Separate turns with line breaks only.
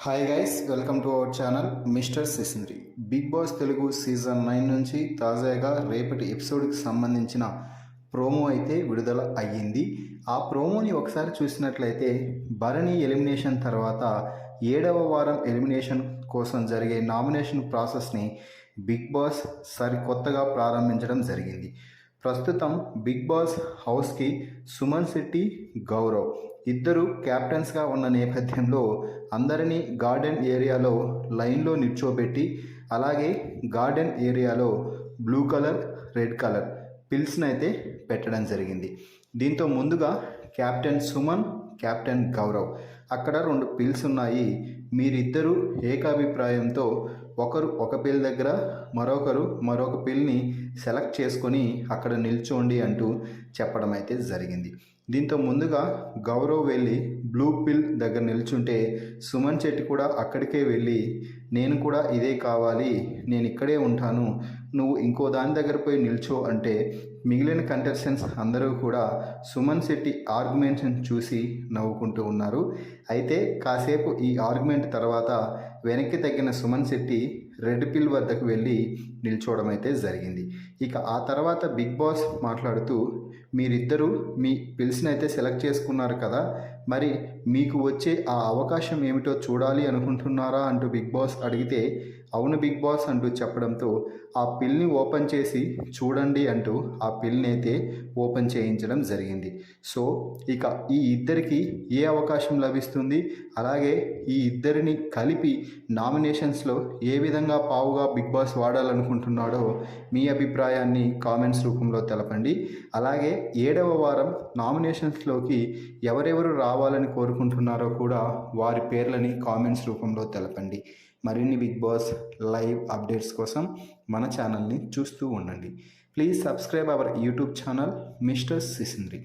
Hi guys, welcome to our channel mister Sisindri. Bigg Boss Telugu season 9 నుంచి తాజాగా రేపటి ఎపిసోడ్కి సంబంధించిన ప్రోమో అయితే విడుదల అయ్యింది. ఆ ప్రోమోని ఒకసారి చూసినట్లయితే భరణి ఎలిమినేషన్ తర్వాత 7వ వారం ఎలిమినేషన్ కోసం జరిగే నామినేషన్ ప్రాసెస్ని బిగ్ బాస్ సరికొత్తగా ప్రారంభించడం జరిగింది. ప్రస్తుతం బిగ్ బాస్ హౌస్కి సుమన్ శెట్టి, గౌరవ్ ఇద్దరు క్యాప్టెన్స్గా ఉన్న నేపథ్యంలో అందరినీ గార్డెన్ ఏరియాలో లైన్లో నిల్చోబెట్టి, అలాగే గార్డెన్ ఏరియాలో బ్లూ కలర్, రెడ్ కలర్ పిల్స్ని అయితే పెట్టడం జరిగింది. దీంతో ముందుగా కెప్టెన్ సుమన్, కెప్టెన్ గౌరవ్ అక్కడ 2 పిల్స్ ఉన్నాయి. మీరిద్దరూ ఏకాభిప్రాయంతో ఒకరు ఒక పిల్ దగ్గర, మరొకరు మరొక పిల్ని సెలెక్ట్ చేసుకొని అక్కడ నిల్చోండి అంటూ చెప్పడం అయితే జరిగింది. దీంతో ముందుగా గౌరవ్ వెళ్ళి బ్లూ పిల్ దగ్గర నిల్చుంటే సుమన్ శెట్టి కూడా అక్కడికే వెళ్ళి నేను కూడా ఇదే కావాలి, నేను ఇక్కడే ఉంటాను, నువ్వు ఇంకో దాని దగ్గర పోయి నిల్చో అంటే మిగిలిన కంటెస్టెంట్స్ అందరూ కూడా సుమన్ శెట్టి ఆర్గ్యుమెంట్ని చూసి నవ్వుకుంటూ ఉన్నారు. అయితే కాసేపు ఈ ఆర్గ్యుమెంట్ తర్వాత వెనక్కి తగ్గిన సుమన్ శెట్టి రెడ్ పిల్ వద్దకు వెళ్ళి నిల్చోవడం అయితే జరిగింది. ఇక ఆ తర్వాత బిగ్ బాస్ మాట్లాడుతూ, మీరిద్దరూ మీ పిల్స్ని అయితే సెలెక్ట్ చేసుకున్నారు కదా, మరి మీకు వచ్చే ఆ అవకాశం ఏమిటో చూడాలి అనుకుంటున్నారా అంటూ బిగ్ బాస్ అడిగితే అవును బిగ్ బాస్ అంటూ చెప్పడంతో ఆ పిల్ని ఓపెన్ చేసి చూడండి అంటూ ఆ పిల్ని అయితే ఓపెన్ చేయించడం జరిగింది. సో ఇక ఈ ఇద్దరికి ఏ అవకాశం లభిస్తుంది, అలాగే ఈ ఇద్దరిని కలిపి నామినేషన్స్లో ఏ విధంగా పావుగా బిగ్ బాస్ వాడాలనుకుంటున్నాడో మీ అభిప్రాయాన్ని కామెంట్స్ రూపంలో తెలపండి. అలాగే 7వ వారం నామినేషన్స్లోకి ఎవరెవరు రావాలని కోరుకుంటున్నారో కూడా వారి పేర్లని కామెంట్స్ రూపంలో తెలపండి. మరిన్ని బిగ్ బాస్ లైవ్ అప్డేట్స్ కోసం మన ఛానల్ని చూస్తూ ఉండండి. Please subscribe our YouTube channel mister సిసింద్రి.